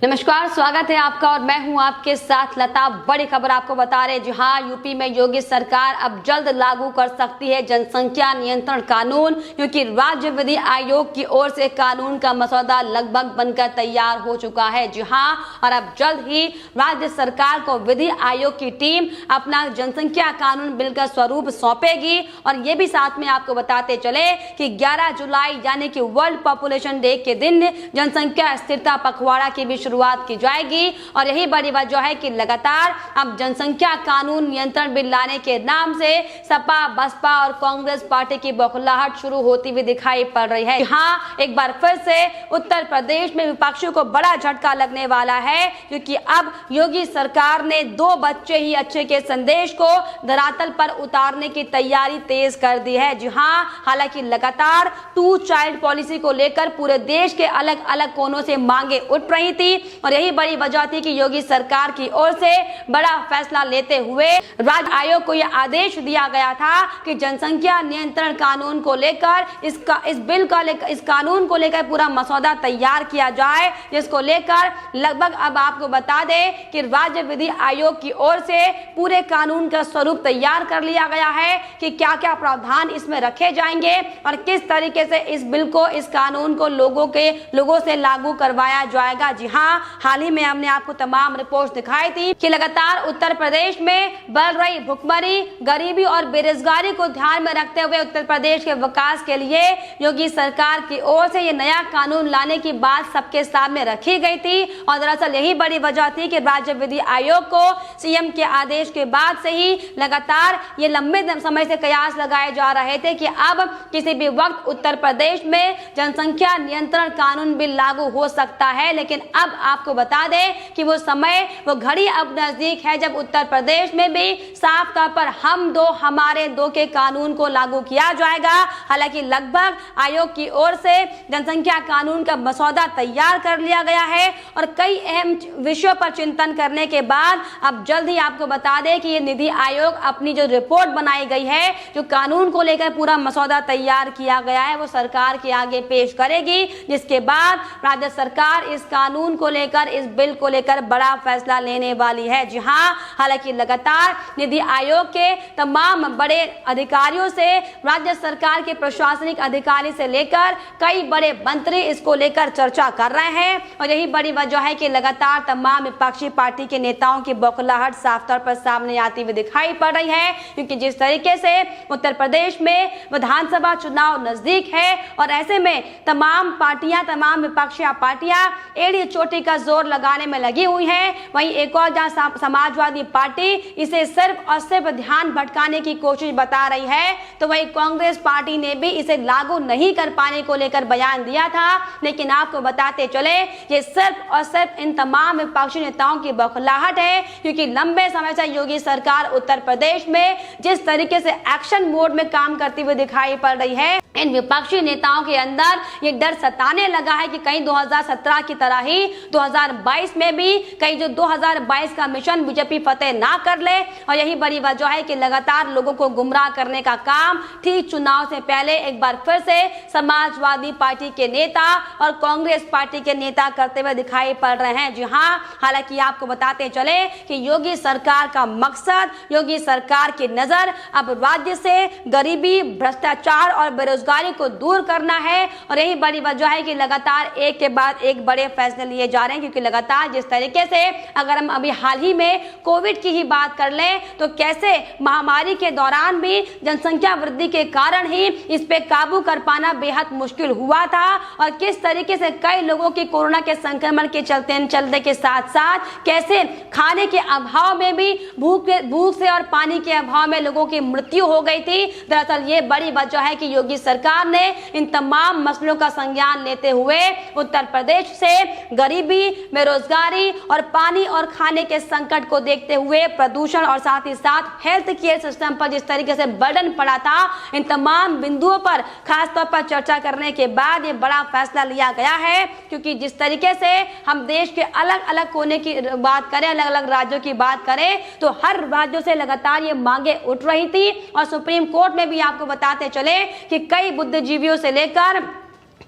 नमस्कार, स्वागत है आपका और मैं हूं आपके साथ लता। बड़ी खबर आपको बता रहे, जी हाँ, यूपी में योगी सरकार अब जल्द लागू कर सकती है जनसंख्या नियंत्रण कानून, क्योंकि राज्य विधि आयोग की ओर से कानून का मसौदा लगभग बनकर तैयार हो चुका है। जी हाँ, और अब जल्द ही राज्य सरकार को विधि आयोग की टीम अपना जनसंख्या कानून बिल का स्वरूप सौंपेगी। और ये भी साथ में आपको बताते चले कि 11 जुलाई यानी कि वर्ल्ड पॉपुलेशन डे के दिन जनसंख्या स्थिरता पखवाड़ा की भी शुरुआत की जाएगी। और यही बड़ी वजह है कि लगातार अब जनसंख्या कानून नियंत्रण बिल लाने के नाम से सपा, बसपा और कांग्रेस पार्टी की बौखलाहट शुरू होती हुई दिखाई पड़ रही है। हाँ, एक बार फिर से उत्तर प्रदेश में विपक्षियों को बड़ा झटका लगने वाला है, क्योंकि अब योगी सरकार ने 2 बच्चे ही अच्छे के संदेश को धरातल पर उतारने की तैयारी तेज कर दी है। जी हाँ, हालांकि लगातार 2 चाइल्ड पॉलिसी को लेकर पूरे देश के अलग अलग कोनों से मांगे उठ रही थी, और यही बड़ी वजह थी कि योगी सरकार की ओर से बड़ा फैसला लेते हुए राज्य आयोग को यह आदेश दिया गया था कि जनसंख्या नियंत्रण कानून को लेकर इस कानून को लेकर पूरा मसौदा तैयार किया जाए, जिसको लेकर लगभग अब आपको बता दें कि राज्य विधि आयोग की ओर से पूरे कानून का स्वरूप तैयार कर लिया गया है कि क्या क्या प्रावधान इसमें रखे जाएंगे और किस तरीके से इस बिल को, इस कानून को लोगों से लागू करवाया जाएगा। जी हाँ, हाल ही में हमने आपको तमाम रिपोर्ट्स दिखाई थी कि लगातार उत्तर प्रदेश में बढ़ रही भुखमरी, गरीबी और बेरोजगारी को ध्यान में रखते हुए उत्तर प्रदेश के विकास के लिए योगी सरकार की ओर से ये नया कानून लाने की बात सबके सामने रखी गई थी। और दरअसल यही बड़ी वजह थी कि राज्य विधि आयोग को सीएम के आदेश के बाद से ही लगातार ये लंबे समय से कयास लगाए जा रहे थे कि अब किसी भी वक्त उत्तर प्रदेश में जनसंख्या नियंत्रण कानून बिल लागू हो सकता है। लेकिन अब आपको बता दें कि वो घड़ी अब नजदीक है जब उत्तर प्रदेश में भी साफ तौर पर हम दो हमारे दो के कानून को लागू किया जाएगा। हालांकि लगभग आयोग की ओर से जनसंख्या कानून का मसौदा तैयार कर लिया गया है और कई अहम विषयों पर चिंतन करने के बाद अब जल्द ही आपको बता दें कि ये निधि आयोग अपनी जो रिपोर्ट बनाई गई है, जो कानून को लेकर पूरा मसौदा तैयार किया गया है, वो सरकार के आगे पेश करेगी, जिसके बाद राज्य सरकार इस कानून को लेकर, इस बिल को लेकर बड़ा फैसला लेने वाली है। जी हाँ, हालांकि लगातार निधि आयोग के तमाम बड़े अधिकारियों से, राज्य सरकार के प्रशासनिक अधिकारी से लेकर कई बड़े मंत्री इसको लेकर चर्चा कर रहे हैं। और यही बड़ी वजह है कि लगातार तमाम विपक्षी पार्टी के नेताओं की बौखलाहट साफ तौर पर सामने आती हुई दिखाई पड़ रही है, क्योंकि जिस तरीके से उत्तर प्रदेश में विधानसभा चुनाव नजदीक है और ऐसे में तमाम विपक्षी पार्टियां एड़ी चोटी का जोर लगाने में लगी हुई है, वहीं एक और जहां समाजवादी पार्टी इसे सिर्फ और सिर्फ ध्यान भटकाने की कोशिश बता रही है, तो वहीं कांग्रेस पार्टी ने भी इसे लागू नहीं कर पाने को लेकर बयान दिया था। लेकिन आपको बताते चले, ये सिर्फ और सिर्फ इन तमाम विपक्षी नेताओं की बौखलाहट है, क्योंकि लंबे समय से योगी सरकार उत्तर प्रदेश में जिस तरीके से एक्शन मोड में काम करती हुई दिखाई पड़ रही है, इन विपक्षी नेताओं के अंदर ये डर सताने लगा है कि कहीं 2017 की तरह ही 2022 में भी कहीं जो 2022 का मिशन बीजेपी फतेह ना कर ले। और यही बड़ी वजह है कि लगातार लोगों को गुमराह करने का काम ठीक चुनाव से पहले एक बार फिर से समाजवादी पार्टी के नेता और कांग्रेस पार्टी के नेता करते हुए दिखाई पड़ रहे हैं। जी हाँ, हालांकि आपको बताते चले कि योगी सरकार का मकसद, योगी सरकार की नजर अब राज्य से गरीबी, भ्रष्टाचार और बेरोजगारी को दूर करना है। और यही बड़ी वजह है कि लगातार एक के बाद एक बड़े फैसले लिए जा रहे हैं, क्योंकि लगातार जिस तरीके से अगर हम अभी हाल ही में कोविड की ही बात कर लें, तो कैसे महामारी के दौरान भी जनसंख्या वृद्धि के कारण ही इस पे काबू कर पाना बेहद मुश्किल हुआ था, और किस तरीके से कई लोगों की कोरोना के संक्रमण के चलते के साथ साथ कैसे खाने के अभाव में भी भूख से और पानी के अभाव में लोगों की मृत्यु हो गई थी। दरअसल ये बड़ी वजह है कि योगी सरकार ने इन तमाम मसलों का संज्ञान लेते हुए उत्तर प्रदेश से गरीबी, बेरोजगारी और पानी और खाने के संकट को देखते हुए प्रदूषण और साथ ही साथ हेल्थ केयर सिस्टम पर जिस तरीके से बर्डन पड़ा था, इन तमाम बिंदुओं पर खास तौर पर चर्चा करने के बाद ये बड़ा फैसला लिया गया है। क्योंकि जिस तरीके से हम देश के अलग अलग कोने की बात करें, अलग अलग राज्यों की बात करें, तो हर राज्यों से लगातार ये मांगे उठ रही थी। और सुप्रीम कोर्ट में भी आपको बताते चले कि कई बुद्धिजीवियों से लेकर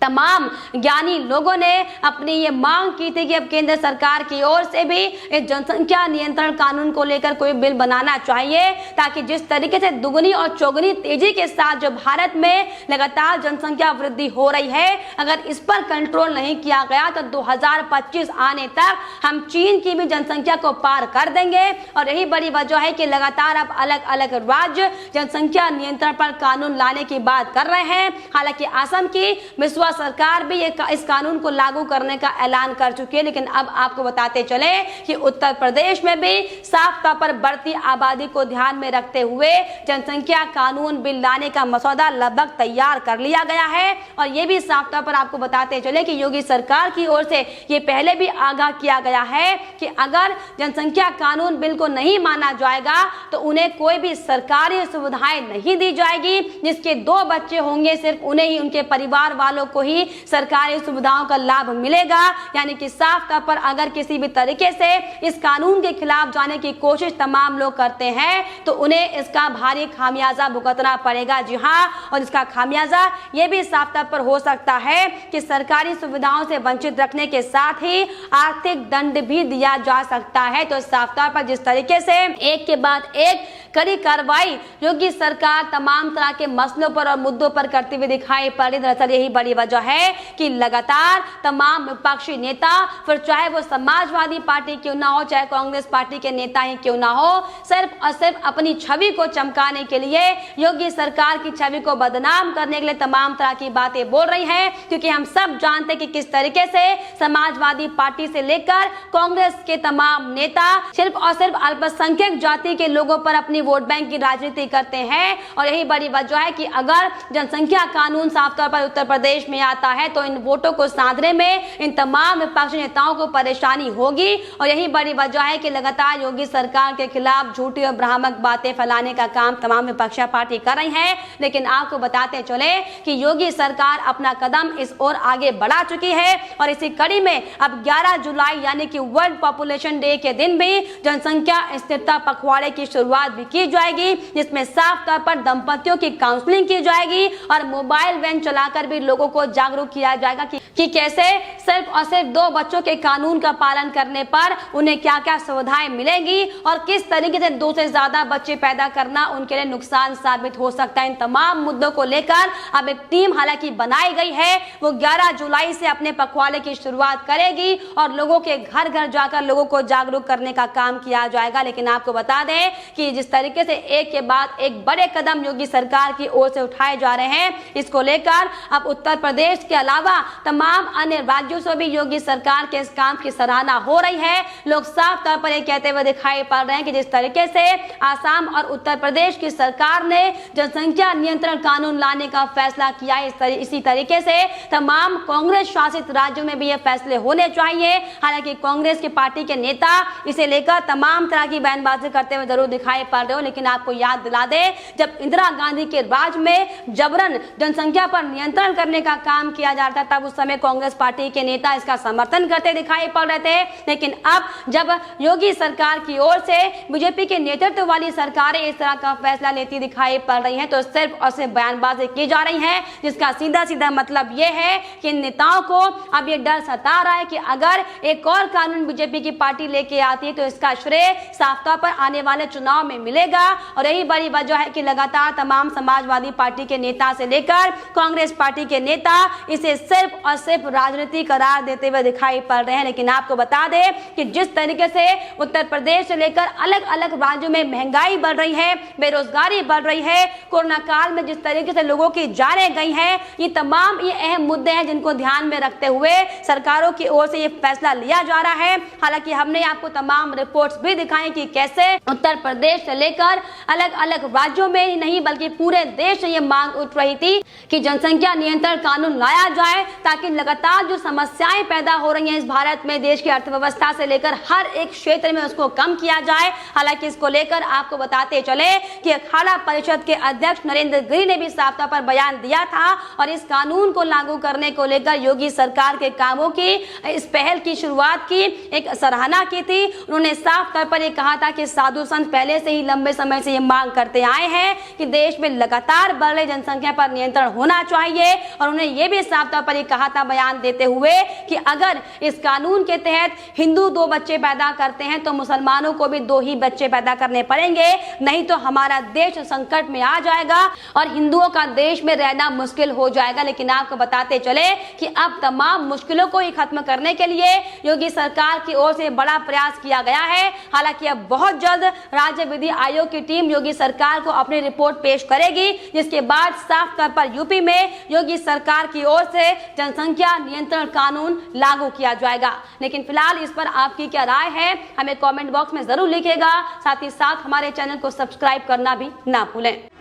तमाम ज्ञानी लोगों ने अपनी ये मांग की थी कि अब केंद्र सरकार की ओर से भी इस जनसंख्या नियंत्रण कानून को लेकर कोई बिल बनाना चाहिए, ताकि जिस तरीके से दुगनी और चौगुनी तेजी के साथ जो भारत में लगातार जनसंख्या वृद्धि हो रही है, अगर इस पर कंट्रोल नहीं किया गया तो 2025 आने तक हम चीन की भी जनसंख्या को पार कर देंगे। और यही बड़ी वजह है कि लगातार अब अलग अलग राज्य जनसंख्या नियंत्रण पर कानून लाने की बात कर रहे हैं। हालांकि असम की बिस्वा सरकार भी इस कानून को लागू करने का ऐलान कर चुकी है, लेकिन अब आपको बताते चले कि उत्तर प्रदेश में भी साफ तौर पर बढ़ती आबादी को ध्यान में रखते हुए जनसंख्या कानून बिल लाने का मसौदा लगभग तैयार कर लिया गया है। और ये भी साफ तौर पर आपको बताते चले कि योगी सरकार की ओर से ये पहले भी आगाह किया गया है कि अगर जनसंख्या कानून बिल को नहीं माना जाएगा तो उन्हें कोई भी सरकारी सुविधाएं नहीं दी जाएगी। जिसके 2 बच्चे होंगे सिर्फ उन्हें ही, उनके परिवार वालों को ही सरकारी सुविधाओं का लाभ मिलेगा। यानी कि साफ तौर पर अगर किसी भी तरीके से इस कानून के खिलाफ जाने की कोशिश तमाम लोग करते हैं तो उन्हें इसका भारी खामियाजा भुगतना पड़ेगा। जी हाँ, और इसका खामियाजा ये भी साफ तौर पर हो सकता है कि सरकारी सुविधाओं से वंचित रखने के साथ ही आर्थिक दंड भी दिया जा सकता है। तो साफ तौर पर जिस तरीके से एक के बाद एक कड़ी कार्रवाई योगी सरकार तमाम तरह के मसलों पर और मुद्दों पर करती हुई दिखाई पड़ रही, दरअसल यही बड़ी वजह है कि लगातार तमाम विपक्षी नेता, फिर चाहे वो समाजवादी पार्टी क्यों ना हो, चाहे कांग्रेस पार्टी के नेता ही क्यों ना हो, सिर्फ और सिर्फ अपनी छवि को चमकाने के लिए, योगी सरकार की छवि को बदनाम करने के लिए तमाम तरह की बातें बोल रही हैं। क्योंकि हम सब जानते हैं कि किस तरीके से समाजवादी पार्टी से लेकर कांग्रेस के तमाम नेता सिर्फ और सिर्फ अल्पसंख्यक जाति के लोगों पर अपनी वोट बैंक की राजनीति करते हैं। और यही बड़ी वजह है कि अगर जनसंख्या कानून साफ तौर पर उत्तर प्रदेश में आता है तो इन वोटों को साधने में इन तमाम विपक्षी नेताओं को परेशानी होगी। और यही बड़ी वजह है कि लगातार योगी सरकार के खिलाफ झूठी और भ्रामक बातें फैलाने का काम तमाम विपक्षी पार्टी कर रही है। लेकिन आपको बताते चले कि योगी सरकार अपना कदम इस ओर आगे बढ़ा चुकी है। और इसी कड़ी में अब 11 जुलाई यानी कि वर्ल्ड पॉपुलेशन डे के दिन भी जनसंख्या स्थिरता पखवाड़े की शुरुआत भी की जाएगी, जिसमें साफ तौर पर दंपतियों की काउंसलिंग की जाएगी और मोबाइल वैन चलाकर भी लोगों को जागरूक किया जाएगा कि कैसे सिर्फ और सिर्फ 2 बच्चों के कानून का पालन करने पर उन्हें क्या क्या सुविधाएं मिलेंगी और किस तरीके से 2 से ज्यादा बच्चे पैदा करना उनके लिए नुकसान साबित हो सकता है। इन तमाम मुद्दों को लेकर अब एक टीम हालांकि बनाई गई है, वो 11 जुलाई से अपने पखवाड़े की शुरुआत करेगी और लोगों के घर घर जाकर लोगों को जागरूक करने का काम किया जाएगा। लेकिन आपको बता दें कि जिस तरीके से एक के बाद एक बड़े कदम योगी सरकार की ओर से उठाए जा रहे हैं, इसको लेकर अब उत्तर प्रदेश के अलावा तमाम अन्य राज्यों से भी योगी सरकार के इस काम की सराहना हो रही है। लोग साफ तौर पर ये कहते हुए दिखाई पड़ रहे हैं कि जिस तरीके से आसाम और उत्तर प्रदेश की सरकार ने जनसंख्या नियंत्रण कानून लाने का फैसला किया है, इसी तरीके से तमाम कांग्रेस शासित राज्यों में भी ये फैसले होने चाहिए। हालांकि कांग्रेस की पार्टी के नेता इसे लेकर तमाम तरह की बयानबाजी करते हुए जरूर दिखाई पड़ रहे हो, लेकिन आपको याद दिला दे जब इंदिरा गांधी के राज में जबरन जनसंख्या पर नियंत्रण करने का काम किया जा रहा था, तब उस समय कांग्रेस पार्टी के नेता इसका समर्थन करते दिखाई पड़ रहे थे। लेकिन अब जब योगी सरकार की ओर से बीजेपी के नेतृत्व वाली सरकारें इस तरह का फैसला लेती दिखाई पड़ रही हैं, तो सिर्फ और सिर्फ बयानबाजी की जा रही है, जिसका सीधा सीधा मतलब यह है कि नेताओं को अब ये डर सता रहा है कि अगर एक और कानून बीजेपी की पार्टी लेके आती है तो इसका श्रेय साफ तौर पर आने वाले चुनाव में मिलेगा। और यही बड़ी वजह है कि लगातार तमाम समाजवादी पार्टी के नेता से लेकर कांग्रेस पार्टी के नेता इसे सिर्फ और सिर्फ राजनीति करार देते हुए दिखाई पड़ रहे हैं। लेकिन आपको बता दें कि जिस तरीके से उत्तर प्रदेश से लेकर अलग अलग राज्यों में महंगाई बढ़ रही है, बेरोजगारी बढ़ रही है, कोरोना काल में जिस तरीके से लोगों की जानें गई हैं, ये तमाम ये अहम मुद्दे हैं जिनको ध्यान में रखते हुए सरकारों की ओर से ये फैसला लिया जा रहा है। हालांकि हमने आपको तमाम रिपोर्ट्स भी दिखाई कि कैसे उत्तर प्रदेश से लेकर अलग अलग राज्यों में ही नहीं बल्कि पूरे देश से ये मांग उठ रही थी कि जनसंख्या नियंत्रण कानून लाया जाए ताकि लगातार जो समस्याएं पैदा हो रही हैं इस भारत में, देश की अर्थव्यवस्था से लेकर हर एक क्षेत्र में उसको कम किया जाए। हालांकि इसको लेकर आपको बताते चले कि अखाड़ा परिषद के अध्यक्ष नरेंद्र गिरि ने भी साफ तौर पर बयान दिया था और इस कानून को लागू करने को लेकर योगी सरकार के कामों की, इस पहल की शुरुआत की, एक सराहना की थी। उन्होंने साफ तौर पर यह कहा था कि साधु संत पहले से ही लंबे समय से ये मांग करते आए हैं कि देश में लगातार बढ़ रही जनसंख्या पर नियंत्रण होना चाहिए और उन्होंने ये भी साफ तौर पर कहा था बयान देते हुए कि अगर इस कानून के तहत हिंदू 2 बच्चे पैदा करते हैं तो मुसलमानों को भी 2 ही बच्चे पैदा करने पड़ेंगे, नहीं तो हमारा देश संकट में आ जाएगा और हिंदुओं का देश में रहना मुश्किल हो जाएगा। लेकिन आपको बताते चले कि अब तमाम मुश्किलों को ही खत्म करने के लिए योगी सरकार की ओर से बड़ा प्रयास किया गया है। हालांकि अब बहुत जल्द राज्य विधि आयोग की टीम योगी सरकार को अपनी रिपोर्ट पेश करेगी, जिसके बाद साफ तौर पर यूपी में योगी सरकार की ओर से जनसंख्या नियंत्रण कानून लागू किया जाएगा। लेकिन फिलहाल इस पर आपकी क्या राय है हमें कमेंट बॉक्स में जरूर लिखिएगा। साथ ही साथ हमारे चैनल को सब्सक्राइब करना भी ना भूलें।